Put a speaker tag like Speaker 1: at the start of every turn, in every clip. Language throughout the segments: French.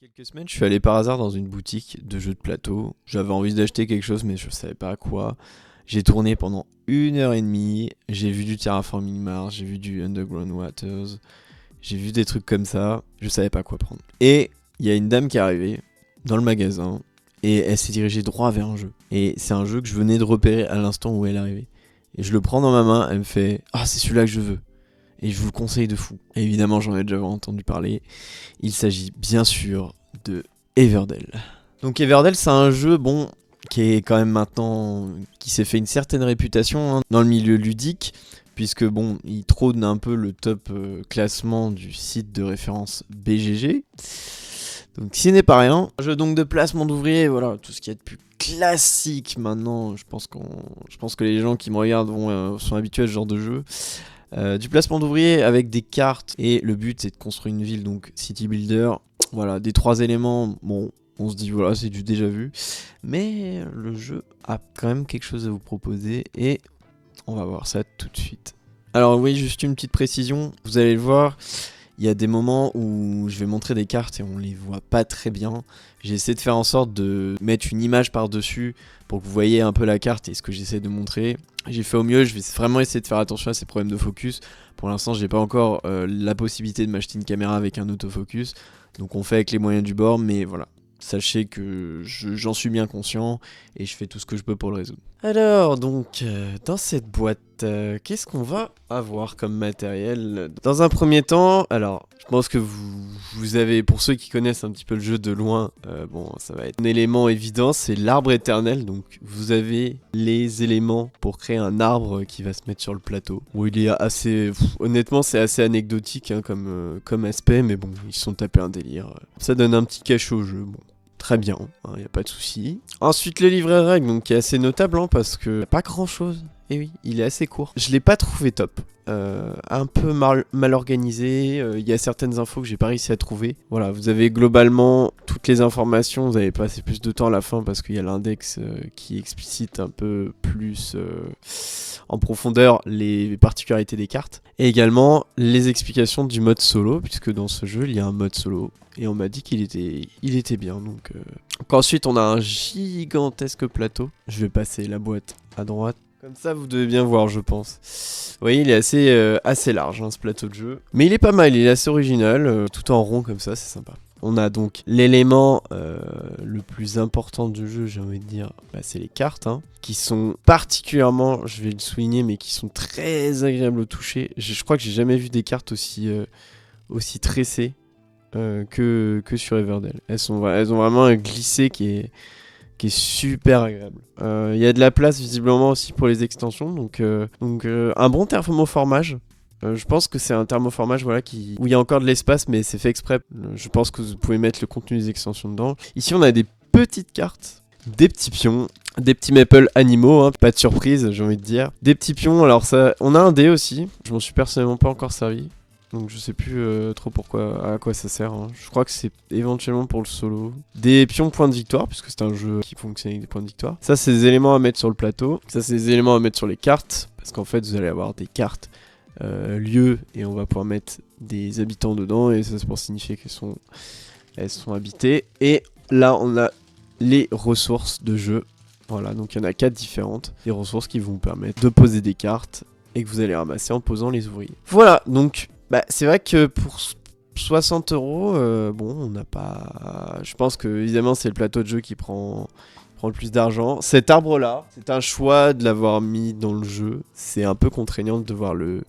Speaker 1: Quelques semaines, je suis allé par hasard dans une boutique de jeux de plateau. J'avais envie d'acheter quelque chose, mais je savais pas quoi. J'ai tourné pendant 1 heure et demie. J'ai vu du Terraforming Mars, j'ai vu du Underground Waters, j'ai vu des trucs comme ça. Je savais pas quoi prendre. Et il y a une dame qui est arrivée dans le magasin et elle s'est dirigée droit vers un jeu. Et c'est un jeu que je venais de repérer à l'instant où elle est arrivée. Et je le prends dans ma main, elle me fait « Ah, c'est celui-là que je veux !» Et je vous le conseille de fou. Et évidemment, j'en ai déjà entendu parler. Il s'agit bien sûr de Everdell. Donc Everdell, c'est un jeu, qui est quand même maintenant, qui s'est fait une certaine réputation dans le milieu ludique, puisque il trône un peu le top classement du site de référence BGG. Donc ce n'est pas rien. Un jeu donc de placement d'ouvriers, voilà, tout ce qui est de plus classique maintenant. Je pense que les gens qui me regardent sont habitués à ce genre de jeu. Du placement d'ouvriers avec des cartes, et le but c'est de construire une ville, donc city builder. Voilà, des 3 éléments, on se dit voilà, c'est du déjà vu, mais le jeu a quand même quelque chose à vous proposer et on va voir ça tout de suite. Alors oui, juste une petite précision, vous allez le voir, il y a des moments où je vais montrer des cartes et on les voit pas très bien. J'ai essayé de faire en sorte de mettre une image par-dessus pour que vous voyez un peu la carte et ce que j'essaie de montrer. J'ai fait au mieux, je vais vraiment essayer de faire attention à ces problèmes de focus. Pour l'instant, j'ai pas encore la possibilité de m'acheter une caméra avec un autofocus. Donc on fait avec les moyens du bord, mais voilà. Sachez que j'en suis bien conscient et je fais tout ce que je peux pour le résoudre. Alors, donc, dans cette boîte, qu'est-ce qu'on va avoir comme matériel ? Dans un premier temps, alors, je pense que vous avez, pour ceux qui connaissent un petit peu le jeu de loin, ça va être un élément évident, c'est l'arbre éternel. Donc, vous avez les éléments pour créer un arbre qui va se mettre sur le plateau. Où il est assez, honnêtement, c'est assez anecdotique comme aspect, mais bon, ils se sont tapés un délire. Ça donne un petit cachet au jeu, très bien, y a pas de souci. Ensuite, le livret de règles, donc qui est assez notable, parce que y a pas grand chose. Et oui, il est assez court. Je l'ai pas trouvé top. Un peu mal organisé. Il y a certaines infos que j'ai pas réussi à trouver. Voilà, vous avez globalement toutes les informations. Vous avez passé plus de temps à la fin parce qu'il y a l'index qui explicite un peu plus en profondeur les particularités des cartes. Et également les explications du mode solo, puisque dans ce jeu, il y a un mode solo. Et on m'a dit qu'il était bien. Donc ensuite, on a un gigantesque plateau. Je vais passer la boîte à droite. Comme ça, vous devez bien voir, je pense. Vous voyez, il est assez large, ce plateau de jeu. Mais il est pas mal, il est assez original. Tout en rond comme ça, c'est sympa. On a donc l'élément le plus important du jeu, j'ai envie de dire, c'est les cartes, qui sont particulièrement, je vais le souligner, mais qui sont très agréables au toucher. Je crois que j'ai jamais vu des cartes aussi tressées que sur Everdell. Elles ont vraiment un glissé qui est super agréable. Il y a de la place visiblement aussi pour les extensions, donc un bon thermoformage. Je pense que c'est un thermoformage où il y a encore de l'espace, mais c'est fait exprès. Je pense que vous pouvez mettre le contenu des extensions dedans. Ici, on a des petites cartes, des petits pions, des petits meeples animaux, pas de surprise, j'ai envie de dire. Des petits pions, alors ça, on a un dé aussi. Je m'en suis personnellement pas encore servi. Donc je sais plus trop à quoi ça sert. Je crois que c'est éventuellement pour le solo. Des pions points de victoire, puisque c'est un jeu qui fonctionne avec des points de victoire. Ça, c'est des éléments à mettre sur le plateau. Ça, c'est des éléments à mettre sur les cartes. Parce qu'en fait, vous allez avoir des cartes lieux, et on va pouvoir mettre des habitants dedans. Et ça, c'est pour signifier qu'elles sont habitées. Et là, on a les ressources de jeu. Voilà, donc il y en a 4 différentes. Des ressources qui vont vous permettre de poser des cartes et que vous allez ramasser en posant les ouvriers. Voilà, donc c'est vrai que pour 60 €, on n'a pas... Je pense que évidemment c'est le plateau de jeu qui prend le plus d'argent. Cet arbre-là, c'est un choix de l'avoir mis dans le jeu. C'est un peu contraignant de devoir le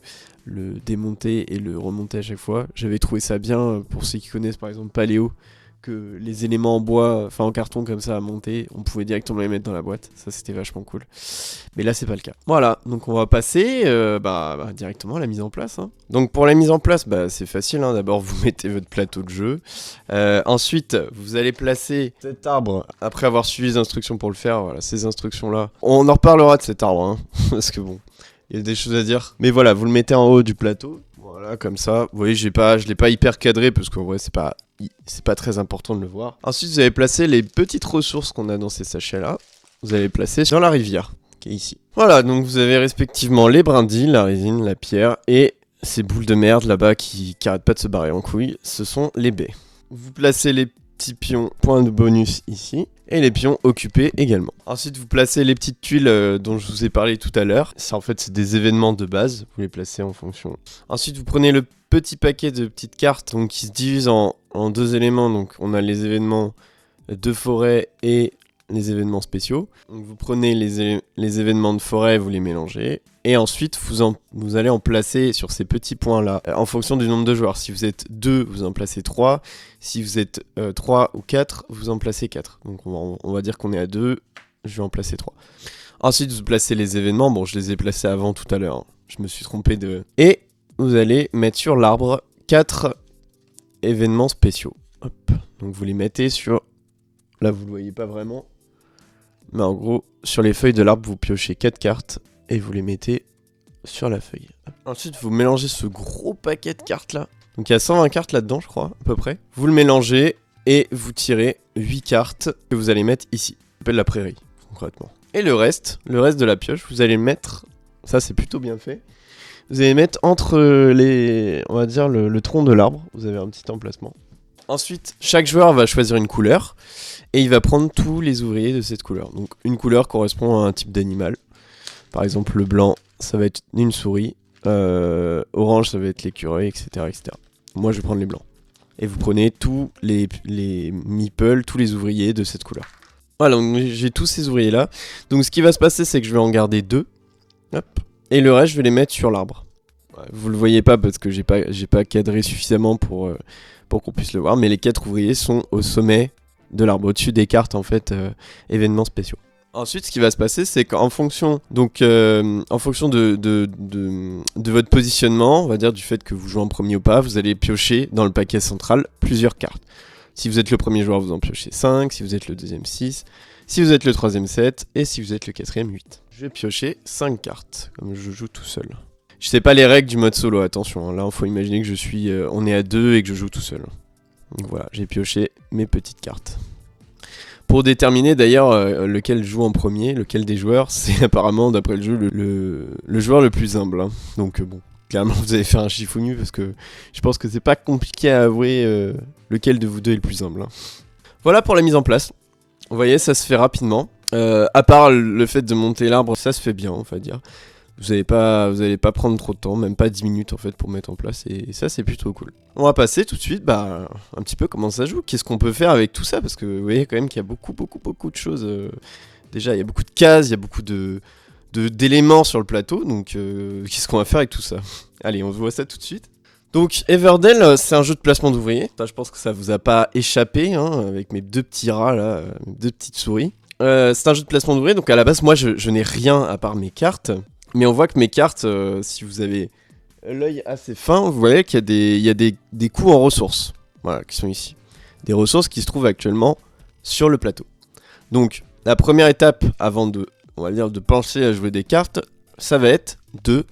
Speaker 1: démonter et le remonter à chaque fois. J'avais trouvé ça bien, pour ceux qui connaissent par exemple Paléo, que les éléments en bois, en carton comme ça à monter, on pouvait directement les mettre dans la boîte. Ça, c'était vachement cool. Mais là, c'est pas le cas. Voilà, donc on va passer directement à la mise en place. Donc pour la mise en place, c'est facile. D'abord, vous mettez votre plateau de jeu. Ensuite, vous allez placer cet arbre, après avoir suivi les instructions pour le faire. Voilà, ces instructions-là. On en reparlera de cet arbre, parce que il y a des choses à dire. Mais voilà, vous le mettez en haut du plateau. Voilà, comme ça. Vous voyez, je l'ai pas hyper cadré, parce qu'en vrai, c'est pas très important de le voir. Ensuite, vous allez placer les petites ressources qu'on a dans ces sachets-là. Vous allez les placer dans la rivière, qui est ici. Voilà, donc vous avez respectivement les brindilles, la résine, la pierre, et ces boules de merde là-bas qui arrêtent pas de se barrer en couilles. Ce sont les baies. Vous placez les petits pions points de bonus ici. Et les pions occupés également. Ensuite, vous placez les petites tuiles dont je vous ai parlé tout à l'heure. Ça, en fait, c'est des événements de base. Vous les placez en fonction. Ensuite, vous prenez le petit paquet de petites cartes donc, qui se divisent en deux éléments. Donc, on a les événements de forêt et les événements spéciaux. Donc, vous prenez les événements de forêt, vous les mélangez. Et ensuite, vous allez en placer sur ces petits points-là en fonction du nombre de joueurs. Si vous êtes 2, vous en placez 3. Si vous êtes 3 ou 4, vous en placez 4. Donc on va dire qu'on est à 2, je vais en placer 3. Ensuite, vous placez les événements. Bon, je les ai placés avant tout à l'heure. Hein. Je me suis trompé de... Et vous allez mettre sur l'arbre 4 événements spéciaux. Hop. Donc vous les mettez sur... Là, vous ne le voyez pas vraiment. Mais en gros, sur les feuilles de l'arbre, vous piochez 4 cartes. Et vous les mettez sur la feuille. Ensuite, vous mélangez ce gros paquet de cartes là. Donc il y a 120 cartes là-dedans, je crois, à peu près. Vous le mélangez et vous tirez 8 cartes que vous allez mettre ici. Ça s'appelle la prairie, concrètement. Et le reste de la pioche, vous allez le mettre... Ça, c'est plutôt bien fait. Vous allez mettre entre les... On va dire le tronc de l'arbre. Vous avez un petit emplacement. Ensuite, chaque joueur va choisir une couleur. Et il va prendre tous les ouvriers de cette couleur. Donc une couleur correspond à un type d'animal. Par exemple, le blanc, ça va être une souris. Orange, ça va être l'écureuil, etc., etc. Moi, je vais prendre les blancs. Et vous prenez tous les meeples, tous les ouvriers de cette couleur. Voilà, donc j'ai tous ces ouvriers-là. Donc ce qui va se passer, c'est que je vais en garder 2. Hop. Et le reste, je vais les mettre sur l'arbre. Ouais, vous le voyez pas parce que j'ai pas cadré suffisamment pour qu'on puisse le voir. Mais les 4 ouvriers sont au sommet de l'arbre, au-dessus des cartes, en fait, événements spéciaux. Ensuite, ce qui va se passer, c'est qu'en fonction, en fonction de votre positionnement, on va dire du fait que vous jouez en premier ou pas, vous allez piocher dans le paquet central plusieurs cartes. Si vous êtes le premier joueur, vous en piochez 5, si vous êtes le deuxième 6, si vous êtes le troisième 7, et si vous êtes le quatrième 8. Je vais piocher 5 cartes, comme je joue tout seul. Je sais pas les règles du mode solo, attention, hein. Là il faut imaginer que on est à 2 et que je joue tout seul. Donc voilà, j'ai pioché mes petites cartes. Pour déterminer d'ailleurs lequel joue en premier, lequel des joueurs, c'est apparemment d'après le jeu le joueur le plus humble. Hein. Donc bon, clairement vous allez faire un Shifumi parce que je pense que c'est pas compliqué à avouer lequel de vous deux est le plus humble. Hein. Voilà pour la mise en place. Vous voyez, ça se fait rapidement. À part le fait de monter l'arbre, ça se fait bien, on va dire. Vous allez pas prendre trop de temps, même pas 10 minutes en fait pour mettre en place, et ça c'est plutôt cool. On va passer tout de suite un petit peu comment ça joue, qu'est-ce qu'on peut faire avec tout ça, parce que vous voyez quand même qu'il y a beaucoup de choses. Déjà il y a beaucoup de cases, il y a beaucoup d'éléments sur le plateau, donc qu'est-ce qu'on va faire avec tout ça? Allez, on voit ça tout de suite. Donc Everdell, c'est un jeu de placement d'ouvriers. Je pense que ça vous a pas échappé, hein, avec mes 2 petits rats là, mes 2 petites souris. C'est un jeu de placement d'ouvriers, donc à la base moi je n'ai rien à part mes cartes. Mais on voit que mes cartes, si vous avez l'œil assez fin, vous voyez qu'il y a des coûts en ressources, voilà, qui sont ici. Des ressources qui se trouvent actuellement sur le plateau. Donc, la première étape avant de penser à jouer des cartes, ça va être de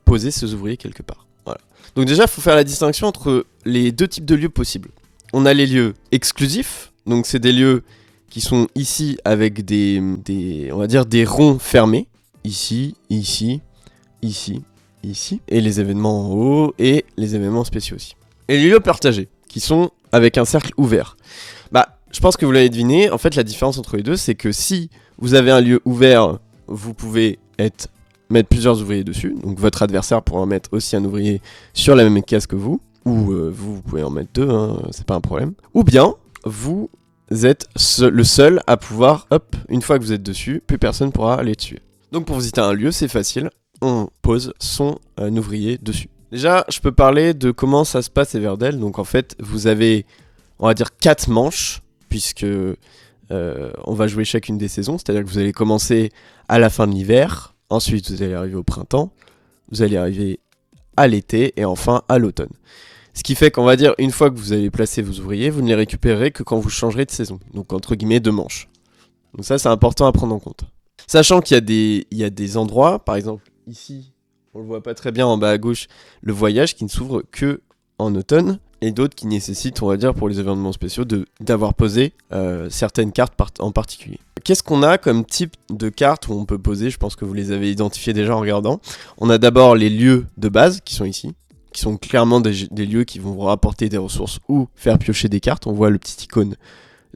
Speaker 1: poser ces ouvriers quelque part. Voilà. Donc déjà, il faut faire la distinction entre les 2 types de lieux possibles. On a les lieux exclusifs, donc c'est des lieux qui sont ici avec on va dire des ronds fermés. Ici, ici, ici, ici. Et les événements en haut et les événements spéciaux aussi. Et les lieux partagés, qui sont avec un cercle ouvert. Je pense que vous l'avez deviné, en fait la différence entre les deux, c'est que si vous avez un lieu ouvert, vous pouvez mettre plusieurs ouvriers dessus. Donc votre adversaire pourra en mettre aussi un ouvrier sur la même case que vous. Ou vous pouvez en mettre 2, hein, c'est pas un problème. Ou bien, vous êtes le seul à pouvoir, une fois que vous êtes dessus, plus personne pourra aller dessus. Donc pour visiter un lieu, c'est facile, on pose son ouvrier dessus. Déjà, je peux parler de comment ça se passe Everdell. Donc en fait, vous avez, on va dire 4 manches, puisque on va jouer chacune des saisons. C'est-à-dire que vous allez commencer à la fin de l'hiver, ensuite vous allez arriver au printemps, vous allez arriver à l'été et enfin à l'automne. Ce qui fait qu'on va dire, une fois que vous avez placé vos ouvriers, vous ne les récupérerez que quand vous changerez de saison. Donc entre guillemets 2 manches. Donc ça, c'est important à prendre en compte. Sachant qu'il y a des endroits, par exemple ici, on le voit pas très bien en bas à gauche, le voyage qui ne s'ouvre que en automne, et d'autres qui nécessitent, on va dire, pour les événements spéciaux, d'avoir posé certaines cartes en particulier. Qu'est-ce qu'on a comme type de cartes où on peut poser? Je pense que vous les avez identifiées déjà en regardant. On a d'abord les lieux de base, qui sont ici, qui sont clairement des lieux qui vont vous rapporter des ressources ou faire piocher des cartes. On voit le petit icône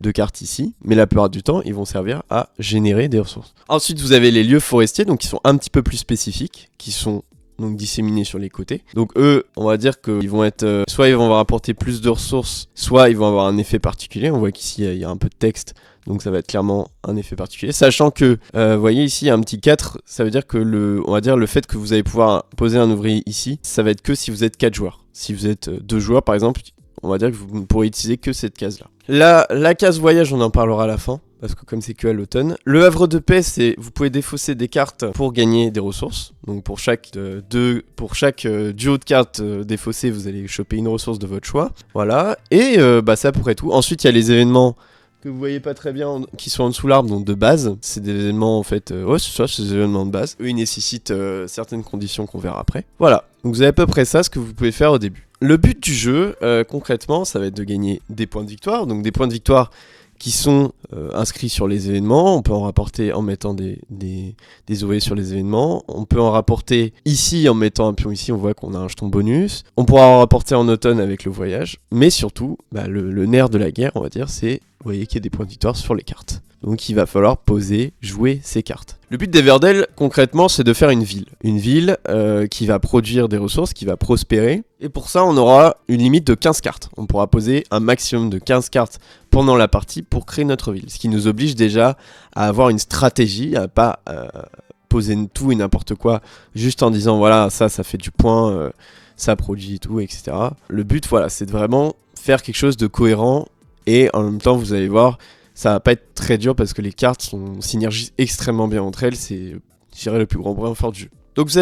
Speaker 1: de cartes ici, mais la plupart du temps, ils vont servir à générer des ressources. Ensuite, vous avez les lieux forestiers, donc qui sont un petit peu plus spécifiques, qui sont donc disséminés sur les côtés. Donc eux, on va dire qu'ils vont être, soit ils vont rapporter plus de ressources, soit ils vont avoir un effet particulier. On voit qu'ici, il y a un peu de texte, donc ça va être clairement un effet particulier. Sachant que, vous voyez ici, il y a un petit 4, ça veut dire que on va dire le fait que vous allez pouvoir poser un ouvrier ici, ça va être que si vous êtes 4 joueurs. Si vous êtes 2 joueurs, par exemple, on va dire que vous ne pourrez utiliser que cette case-là. La case voyage, on en parlera à la fin, parce que comme c'est que à l'automne. Le havre de paix, c'est vous pouvez défausser des cartes pour gagner des ressources. Donc pour chaque duo de cartes défaussées, vous allez choper une ressource de votre choix. Voilà, et c'est à peu près tout. Ensuite, il y a les événements que vous voyez pas très bien, qui sont en dessous l'arbre, donc de base. C'est des événements, en fait, c'est des événements de base. Eux, ils nécessitent certaines conditions qu'on verra après. Voilà, donc vous avez à peu près ça, ce que vous pouvez faire au début. Le but du jeu, concrètement, ça va être de gagner des points de victoire. Donc des points de victoire qui sont inscrits sur les événements. On peut en rapporter en mettant des ouvriers sur les événements. On peut en rapporter ici en mettant un pion ici. On voit qu'on a un jeton bonus. On pourra en rapporter en automne avec le voyage. Mais surtout, le nerf de la guerre, on va dire, c'est, vous voyez qu'il y a des points de victoire sur les cartes. Donc il va falloir poser, jouer ces cartes. Le but d'Everdell, concrètement, c'est de faire une ville. Une ville qui va produire des ressources, qui va prospérer. Et pour ça, on aura une limite de 15 cartes. On pourra poser un maximum de 15 cartes pendant la partie pour créer notre ville. Ce qui nous oblige déjà à avoir une stratégie, à pas poser tout et n'importe quoi, juste en disant voilà, ça fait du point, ça produit tout, etc. Le but, voilà, c'est de vraiment faire quelque chose de cohérent. Et en même temps, vous allez voir, ça va pas être très dur parce que les cartes synergisent extrêmement bien entre elles. C'est, je dirais, le plus grand point fort du jeu. Donc vous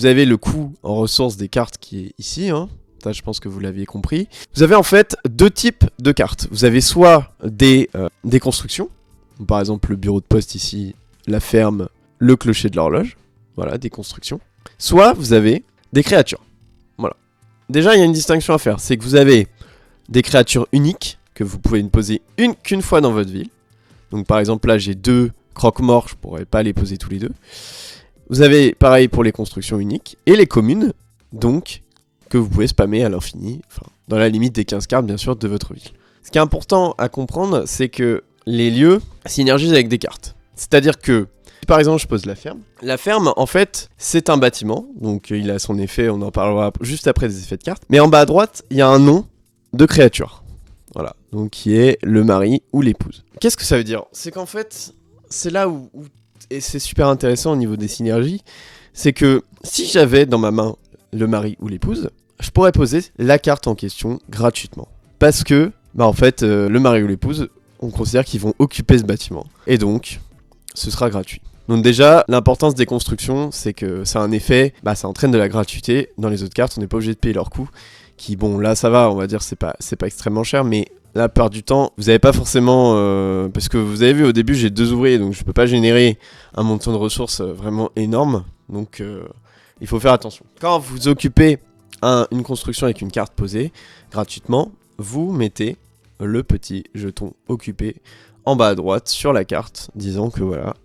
Speaker 1: avez le coût en ressources des cartes qui est ici. Ça, je pense que vous l'aviez compris. Vous avez en fait 2 types de cartes. Vous avez soit des constructions. Par exemple, le bureau de poste ici, la ferme, le clocher de l'horloge. Voilà, des constructions. Soit vous avez des créatures. Voilà. Déjà, il y a une distinction à faire. C'est que vous avez des créatures uniques que vous pouvez ne poser qu'une fois dans votre ville. Donc par exemple là j'ai 2 croque-morts, je pourrais pas les poser tous les 2. Vous avez pareil pour les constructions uniques et les communes, donc que vous pouvez spammer à l'infini, enfin dans la limite des 15 cartes bien sûr de votre ville. Ce qui est important à comprendre, c'est que les lieux synergisent avec des cartes. C'est-à-dire que si par exemple je pose la ferme en fait c'est un bâtiment, donc il a son effet, on en parlera juste après des effets de cartes. Mais en bas à droite il y a un nom de créature. Voilà, donc qui est le mari ou l'épouse. Qu'est-ce que ça veut dire? C'est qu'en fait, c'est là où et c'est super intéressant au niveau des synergies, c'est que si j'avais dans ma main le mari ou l'épouse, je pourrais poser la carte en question gratuitement. Parce que, en fait, le mari ou l'épouse, on considère qu'ils vont occuper ce bâtiment. Et donc, ce sera gratuit. Donc déjà, l'importance des constructions, c'est que ça a un effet, ça entraîne de la gratuité. Dans les autres cartes, on n'est pas obligé de payer leur coût. Qui, bon, là ça va, on va dire, c'est pas extrêmement cher, mais la plupart du temps, vous n'avez pas forcément... parce que vous avez vu, au début, j'ai 2 ouvriers, donc je peux pas générer un montant de ressources vraiment énorme. Donc, il faut faire attention. Quand vous occupez une construction avec une carte posée, gratuitement, vous mettez le petit jeton occupé en bas à droite sur la carte, disant que voilà,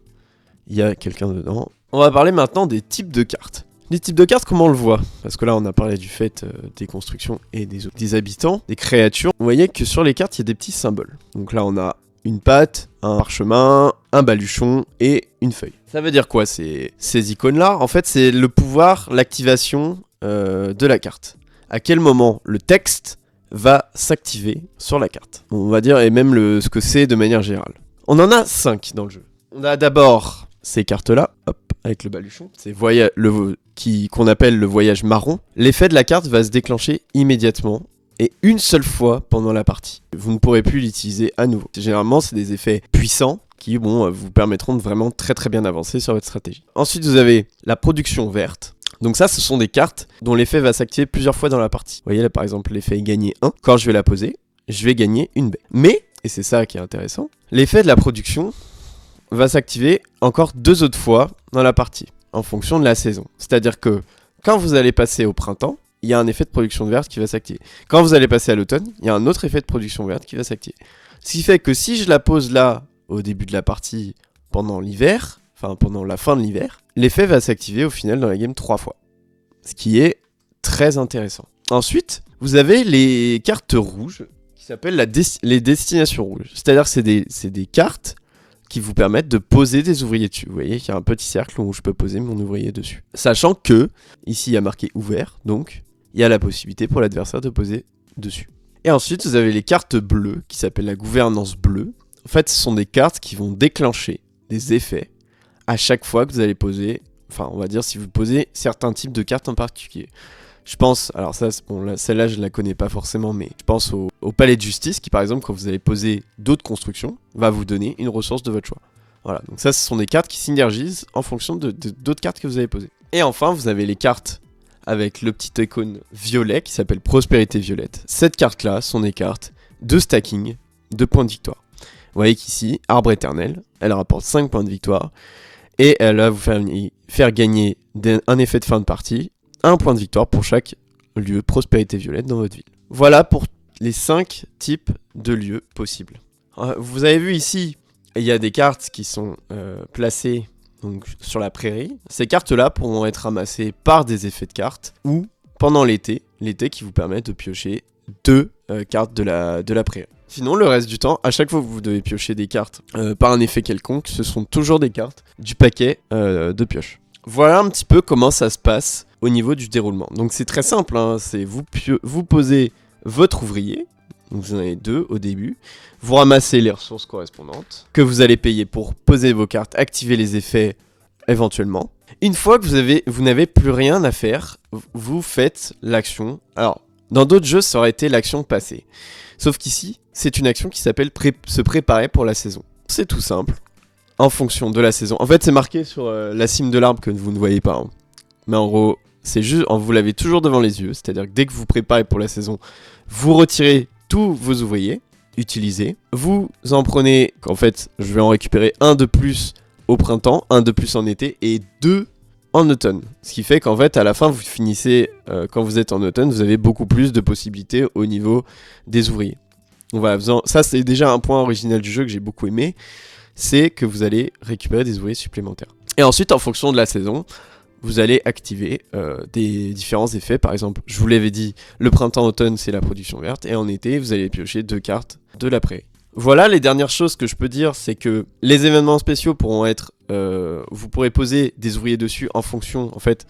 Speaker 1: il y a quelqu'un dedans. On va parler maintenant des types de cartes. Les types de cartes, comment on le voit? Parce que là, on a parlé du fait des constructions et des habitants, des créatures. Vous voyez que sur les cartes, il y a des petits symboles. Donc là, on a une patte, un parchemin, un baluchon et une feuille. Ça veut dire quoi, ces icônes-là? En fait, c'est le pouvoir, l'activation de la carte. À quel moment le texte va s'activer sur la carte? On va dire, et même ce que c'est de manière générale. On en a 5 dans le jeu. On a d'abord ces cartes-là, hop, avec le baluchon. C'est qu'on appelle le voyage marron. L'effet de la carte va se déclencher immédiatement et une seule fois pendant la partie. Vous ne pourrez plus l'utiliser à nouveau. Généralement, c'est des effets puissants qui vous permettront de vraiment très très bien avancer sur votre stratégie. Ensuite, vous avez la production verte. Donc ça, ce sont des cartes dont l'effet va s'activer plusieurs fois dans la partie. Vous voyez là, par exemple, l'effet gagner 1. Quand je vais la poser, je vais gagner une baie. Mais, et c'est ça qui est intéressant, l'effet de la production va s'activer encore 2 autres fois dans la partie, en fonction de la saison. C'est-à-dire que quand vous allez passer au printemps, il y a un effet de production verte qui va s'activer. Quand vous allez passer à l'automne, il y a un autre effet de production verte qui va s'activer. Ce qui fait que si je la pose là, au début de la partie, pendant l'hiver, enfin pendant la fin de l'hiver, l'effet va s'activer au final dans la game 3 fois. Ce qui est très intéressant. Ensuite, vous avez les cartes rouges qui s'appellent les destinations rouges. C'est-à-dire que c'est des cartes qui vous permettent de poser des ouvriers dessus. Vous voyez qu'il y a un petit cercle où je peux poser mon ouvrier dessus. Sachant que, ici il y a marqué ouvert, donc il y a la possibilité pour l'adversaire de poser dessus. Et ensuite, vous avez les cartes bleues qui s'appellent la gouvernance bleue. En fait, ce sont des cartes qui vont déclencher des effets à chaque fois que vous allez poser, enfin on va dire si vous posez certains types de cartes en particulier. Je pense, alors ça, bon, là, celle-là je la connais pas forcément, mais je pense au palais de justice qui par exemple quand vous allez poser d'autres constructions, va vous donner une ressource de votre choix. Voilà, donc ça ce sont des cartes qui synergisent en fonction d'autres cartes que vous avez posées. Et enfin vous avez les cartes avec le petit icône violet qui s'appelle prospérité violette. Cette carte-là sont des cartes de stacking de points de victoire. Vous voyez qu'ici, arbre éternel, elle rapporte 5 points de victoire. Et elle va vous faire gagner un effet de fin de partie, 1 point de victoire pour chaque lieu prospérité violette dans votre ville. Voilà pour les 5 types de lieux possibles. Vous avez vu ici, il y a des cartes qui sont placées donc, sur la prairie. Ces cartes-là pourront être ramassées par des effets de cartes ou pendant l'été qui vous permettent de piocher 2 cartes de la prairie. Sinon, le reste du temps, à chaque fois que vous devez piocher des cartes par un effet quelconque, ce sont toujours des cartes du paquet de pioche. Voilà un petit peu comment ça se passe au niveau du déroulement. Donc c'est très simple, hein, c'est vous posez votre ouvrier, donc vous en avez 2 au début, vous ramassez les ressources correspondantes, que vous allez payer pour poser vos cartes, activer les effets éventuellement. Une fois que vous n'avez plus rien à faire, vous faites l'action. Alors, dans d'autres jeux, ça aurait été l'action passée. Sauf qu'ici, c'est une action qui s'appelle se préparer pour la saison. C'est tout simple, en fonction de la saison. En fait, c'est marqué sur la cime de l'arbre que vous ne voyez pas. Hein. Mais en gros, c'est juste, vous l'avez toujours devant les yeux. C'est-à-dire que dès que vous préparez pour la saison, vous retirez tous vos ouvriers utilisés. Vous en prenez, en fait, je vais en récupérer 1 de plus au printemps, 1 de plus en été et 2 en automne. Ce qui fait qu'en fait, à la fin, vous finissez, quand vous êtes en automne, vous avez beaucoup plus de possibilités au niveau des ouvriers. Donc voilà, ça c'est déjà un point original du jeu que j'ai beaucoup aimé, c'est que vous allez récupérer des ouvriers supplémentaires. Et ensuite, en fonction de la saison, vous allez activer des différents effets. Par exemple, je vous l'avais dit, le printemps-automne, c'est la production verte, et en été, vous allez piocher 2 cartes de la prairie. Voilà, les dernières choses que je peux dire, c'est que les événements spéciaux pourront être... vous pourrez poser des ouvriers dessus en fonction, en fait,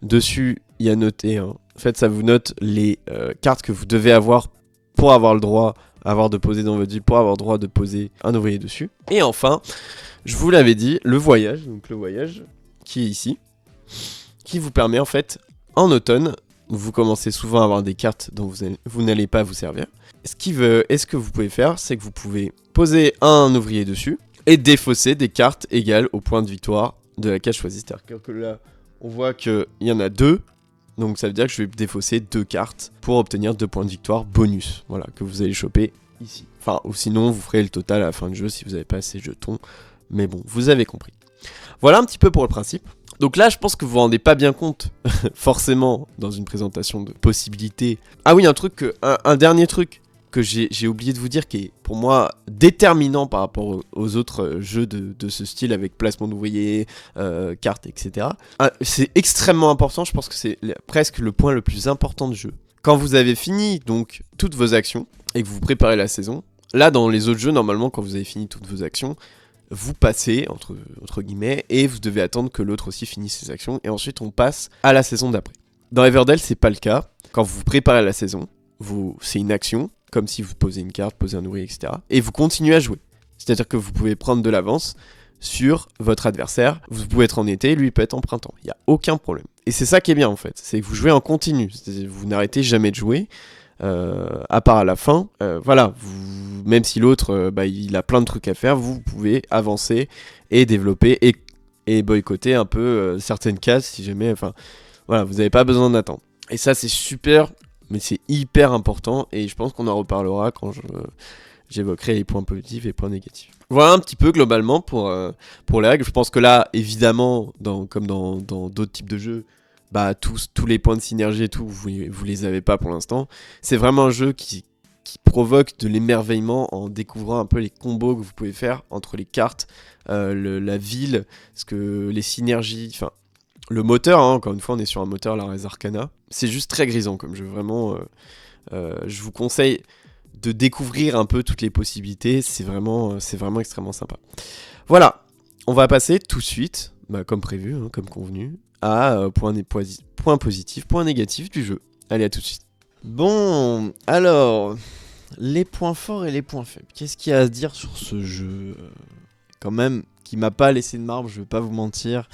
Speaker 1: dessus, il y a noté, hein. En fait, ça vous note les cartes que vous devez avoir pour avoir le droit de poser dans votre ville, pour avoir le droit de poser un ouvrier dessus. Et enfin, je vous l'avais dit, le voyage qui est ici, qui vous permet en fait, en automne, vous commencez souvent à avoir des cartes dont vous n'allez pas vous servir. Ce que vous pouvez faire, c'est que vous pouvez poser un ouvrier dessus et défausser des cartes égales au point de victoire de la case choisie. C'est-à-dire que là, on voit qu'il y en a 2, donc ça veut dire que je vais défausser 2 cartes pour obtenir 2 points de victoire bonus, voilà, que vous allez choper ici. Enfin, ou sinon, vous ferez le total à la fin du jeu si vous n'avez pas assez de jetons, mais bon, vous avez compris. Voilà un petit peu pour le principe. Donc là, je pense que vous vous rendez pas bien compte, forcément, dans une présentation de possibilités. Ah oui, un dernier truc que j'ai oublié de vous dire, qui est pour moi déterminant par rapport aux autres jeux de ce style, avec placement d'ouvriers, cartes, etc. C'est extrêmement important, je pense que c'est presque le point le plus important du jeu. Quand vous avez fini donc toutes vos actions, et que vous préparez la saison, là dans les autres jeux, normalement, quand vous avez fini toutes vos actions, vous passez, entre guillemets, et vous devez attendre que l'autre aussi finisse ses actions, et ensuite on passe à la saison d'après. Dans Everdell, c'est pas le cas. Quand vous préparez la saison, c'est une action, comme si vous posez une carte, posez un ouvrier, etc. Et vous continuez à jouer. C'est-à-dire que vous pouvez prendre de l'avance sur votre adversaire. Vous pouvez être en été, lui peut être en printemps. Il n'y a aucun problème. Et c'est ça qui est bien en fait. C'est que vous jouez en continu. Vous n'arrêtez jamais de jouer. À part à la fin, voilà, même si l'autre il a plein de trucs à faire, vous pouvez avancer et développer et boycotter un peu certaines cases si jamais, enfin voilà, vous n'avez pas besoin d'attendre. Et ça c'est super, mais c'est hyper important et je pense qu'on en reparlera quand j'évoquerai les points positifs et les points négatifs. Voilà un petit peu globalement pour les règles. Je pense que là, évidemment, comme dans d'autres types de jeux, tous les points de synergie et tout, vous les avez pas pour l'instant. C'est vraiment un jeu qui provoque de l'émerveillement en découvrant un peu les combos que vous pouvez faire entre les cartes, la ville, les synergies, enfin Le moteur, hein, encore une fois, on est sur un moteur, la Res Arcana. C'est juste très grisant comme jeu, vraiment. Je vous conseille de découvrir un peu toutes les possibilités, c'est vraiment extrêmement sympa. Voilà, on va passer tout de suite, comme prévu, hein, comme convenu, à point positif, point négatif du jeu. Allez, à tout de suite. Bon, alors, les points forts et les points faibles. Qu'est-ce qu'il y a à se dire sur ce jeu quand même, qui m'a pas laissé de marbre, je vais pas vous mentir.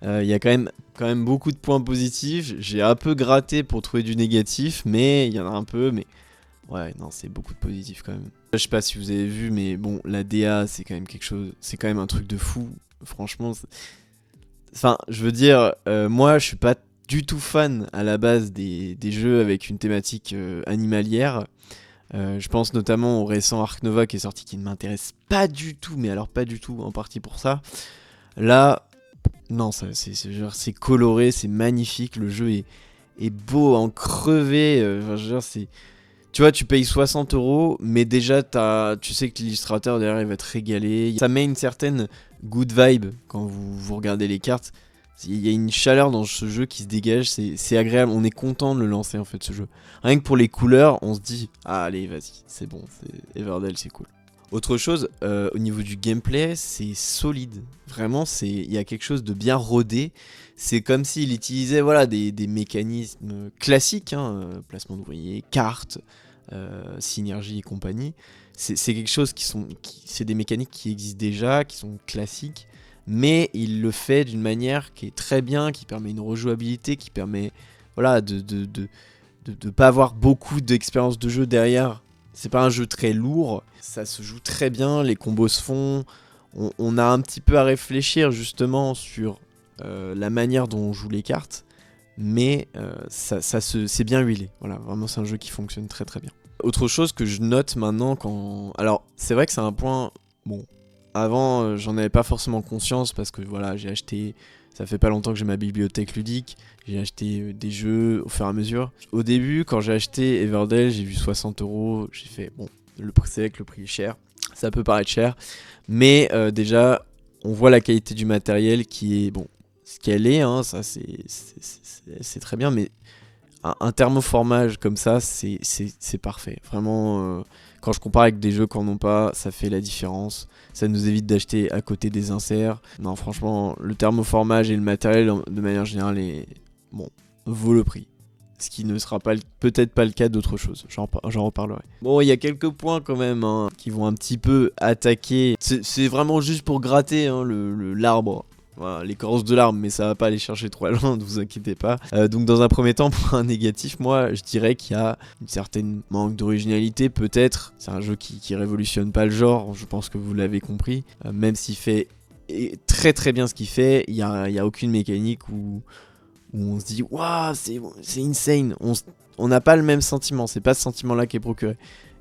Speaker 1: Il y a quand même beaucoup de points positifs. J'ai un peu gratté pour trouver du négatif, mais il y en a un peu, mais ouais, non, c'est beaucoup de positifs quand même. Je sais pas si vous avez vu, mais bon, la DA, c'est quand même quelque chose, c'est quand même un truc de fou. Franchement, enfin, je veux dire, moi, je suis pas du tout fan à la base des jeux avec une thématique animalière. Je pense notamment au récent Ark Nova qui est sorti, qui ne m'intéresse pas du tout, mais alors pas du tout, en partie pour ça. Là, non, c'est coloré, c'est magnifique, le jeu est beau à en crever. Enfin, je veux dire, tu vois, tu payes 60€, mais déjà, tu sais que l'illustrateur derrière, il va te régaler. Ça met une certaine good vibe quand vous regardez les cartes. Il y a une chaleur dans ce jeu qui se dégage, c'est agréable. On est content de le lancer, en fait, ce jeu. Rien que pour les couleurs, on se dit, ah, allez, vas-y, c'est bon, Everdell, c'est cool. Autre chose, au niveau du gameplay, c'est solide. Vraiment, il y a quelque chose de bien rodé. C'est comme s'il utilisait voilà, des mécanismes classiques, hein, placement d'ouvriers, cartes, synergie et compagnie. C'est quelque chose c'est des mécaniques qui existent déjà, qui sont classiques, mais il le fait d'une manière qui est très bien, qui permet une rejouabilité, qui permet voilà, de pas avoir beaucoup d'expérience de jeu derrière. C'est pas un jeu très lourd, ça se joue très bien, les combos se font. On a un petit peu à réfléchir justement sur la manière dont on joue les cartes, mais c'est bien huilé. Voilà, vraiment c'est un jeu qui fonctionne très très bien. Autre chose que je note maintenant alors c'est vrai que c'est un point... Bon, avant j'en avais pas forcément conscience parce que voilà, j'ai acheté... Ça fait pas longtemps que j'ai ma bibliothèque ludique, j'ai acheté des jeux au fur et à mesure. Au début, quand j'ai acheté Everdell, j'ai vu 60€, j'ai fait, bon, c'est vrai que le prix est cher, ça peut paraître cher, mais déjà, on voit la qualité du matériel qui est, bon, ce qu'elle est, hein, ça c'est très bien, mais un thermoformage comme ça, c'est parfait. Vraiment, quand je compare avec des jeux qu'on n'ont pas, ça fait la différence. Ça nous évite d'acheter à côté des inserts. Non, franchement, le thermoformage et le matériel, de manière générale, vaut le prix. Ce qui ne sera peut-être pas le cas d'autres choses. J'en reparlerai. Bon, il y a quelques points quand même hein, qui vont un petit peu attaquer. C'est vraiment juste pour gratter hein, l'arbre. Voilà, l'écorce de l'arbre, mais ça va pas aller chercher trop loin, ne vous inquiétez pas. Donc dans un premier temps, pour un négatif, moi je dirais qu'il y a une certaine manque d'originalité, peut-être. C'est un jeu qui révolutionne pas le genre, je pense que vous l'avez compris. Même s'il fait très très bien ce qu'il fait, il y a aucune mécanique où on se dit waouh, c'est insane. On n'a pas le même sentiment, c'est pas ce sentiment-là qui est procuré.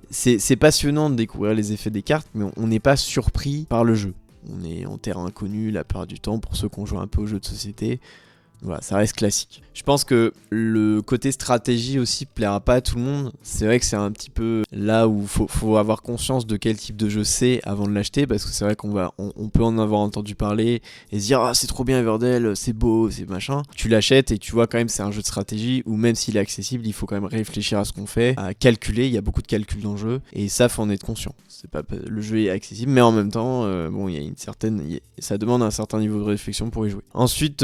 Speaker 1: C'est passionnant de découvrir les effets des cartes, mais on n'est pas surpris par le jeu. On est en terrain inconnu la plupart du temps pour ceux qui ont joué un peu aux jeux de société. Voilà, ça reste classique. Je pense que le côté stratégie aussi plaira pas à tout le monde. C'est vrai que c'est un petit peu là où faut avoir conscience de quel type de jeu c'est avant de l'acheter, parce que c'est vrai on peut en avoir entendu parler et se dire ah c'est trop bien Everdell, c'est beau, c'est machin. Tu l'achètes et tu vois quand même c'est un jeu de stratégie où même s'il est accessible, il faut quand même réfléchir à ce qu'on fait, à calculer. Il y a beaucoup de calculs dans le jeu et ça faut en être conscient. Le jeu est accessible, mais en même temps, bon, il y a ça demande un certain niveau de réflexion pour y jouer. Ensuite,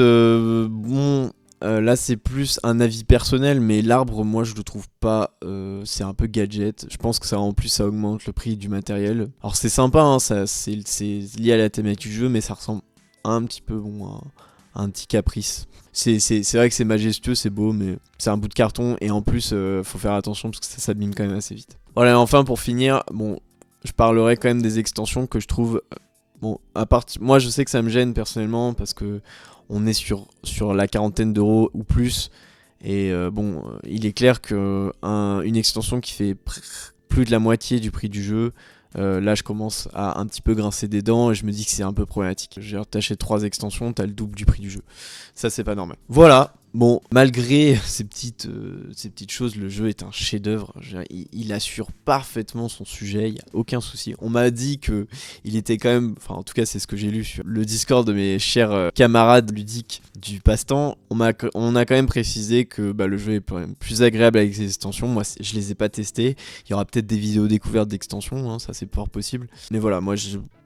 Speaker 1: là c'est plus un avis personnel, mais l'arbre, moi je le trouve pas, c'est un peu gadget. Je pense que ça en plus ça augmente le prix du matériel. Alors c'est sympa, hein, c'est lié à la thématique du jeu, mais ça ressemble un petit peu à un petit caprice. C'est vrai que c'est majestueux, c'est beau, mais c'est un bout de carton et en plus faut faire attention parce que ça s'abîme quand même assez vite. Voilà, enfin pour finir, bon. Je parlerai quand même des extensions que je trouve... Bon, moi je sais que ça me gêne personnellement parce que on est sur la quarantaine d'euros ou plus. Et il est clair qu'une extension qui fait plus de la moitié du prix du jeu, là je commence à un petit peu grincer des dents et je me dis que c'est un peu problématique. T'achètes 3 extensions, t'as le double du prix du jeu. Ça c'est pas normal. Voilà. Bon, malgré ces petites choses, le jeu est un chef-d'œuvre. Il assure parfaitement son sujet, il n'y a aucun souci. On m'a dit que il était quand même, enfin en tout cas c'est ce que j'ai lu sur le Discord de mes chers camarades ludiques du passe-temps. On a quand même précisé que le jeu est quand même plus agréable avec les extensions. Moi, je les ai pas testés. Il y aura peut-être des vidéos découvertes d'extensions, hein, ça c'est fort possible. Mais voilà, moi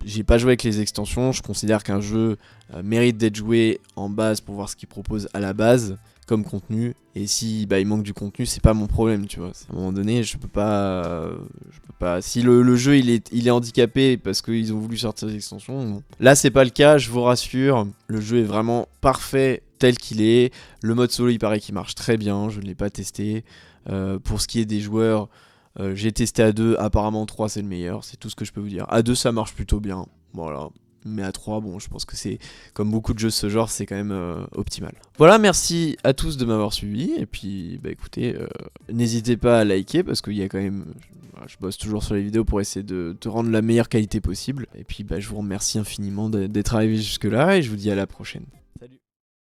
Speaker 1: j'ai pas joué avec les extensions. Je considère qu'un jeu mérite d'être joué en base pour voir ce qu'il propose à la base comme contenu, et si il manque du contenu, c'est pas mon problème, tu vois. À un moment donné, je peux pas si le jeu il est handicapé parce qu'ils ont voulu sortir des extensions, bon. Là c'est pas le cas, je vous rassure, le jeu est vraiment parfait tel qu'il est. Le mode solo il paraît qu'il marche très bien, je ne l'ai pas testé. Pour ce qui est des joueurs, j'ai testé à 2, apparemment 3 c'est le meilleur, c'est tout ce que je peux vous dire. À 2 ça marche plutôt bien, voilà. Mais à 3, bon, je pense que c'est, comme beaucoup de jeux de ce genre, c'est quand même optimal. Voilà, merci à tous de m'avoir suivi. Et puis, écoutez, n'hésitez pas à liker parce qu'il y a quand même... je bosse toujours sur les vidéos pour essayer de rendre la meilleure qualité possible. Et puis, je vous remercie infiniment d'être arrivé jusque-là et je vous dis à la prochaine.